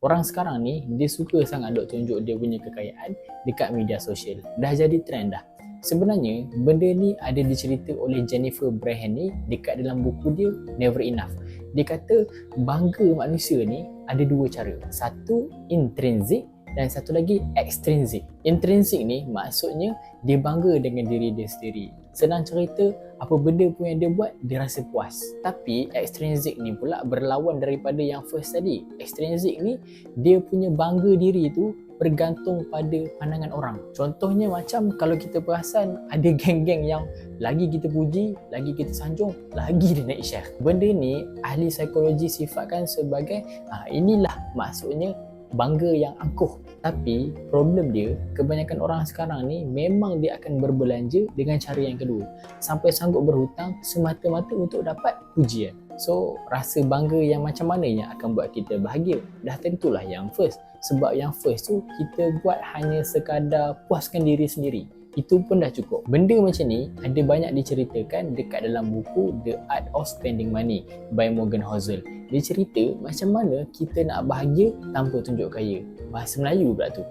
Orang sekarang ni dia suka sangat duk tunjuk dia punya kekayaan dekat media sosial. Dah jadi trend dah. Sebenarnya benda ni ada dicerita oleh Jennifer Brehen ni dekat dalam buku dia Never Enough. Dia kata bangga manusia ni ada dua cara. Satu intrinsic dan satu lagi extrinsic. Intrinsic ni maksudnya dia bangga dengan diri dia sendiri. Senang cerita, apa benda pun yang dia buat, dia rasa puas. Tapi extrinsic ni pula berlawan daripada yang first tadi. Extrinsic ni, dia punya bangga diri tu bergantung pada pandangan orang. Contohnya macam kalau kita perasan ada geng-geng yang lagi kita puji, lagi kita sanjung, lagi dia naik share. Benda ni ahli psikologi sifatkan sebagai inilah maksudnya bangga yang angkuh. Tapi problem dia, kebanyakan orang sekarang ni memang dia akan berbelanja dengan cara yang kedua, sampai sanggup berhutang semata-mata untuk dapat pujian. So rasa bangga yang macam mana yang akan buat kita bahagia? Dah tentulah yang first. Sebab yang first tu kita buat hanya sekadar puaskan diri sendiri. Itu pun dah cukup. Benda macam ni ada banyak diceritakan dekat dalam buku The Art of Spending Money by Morgan Housel. Dia cerita macam mana kita nak bahagia tanpa tunjuk kaya. Bahasa Melayu pula tu.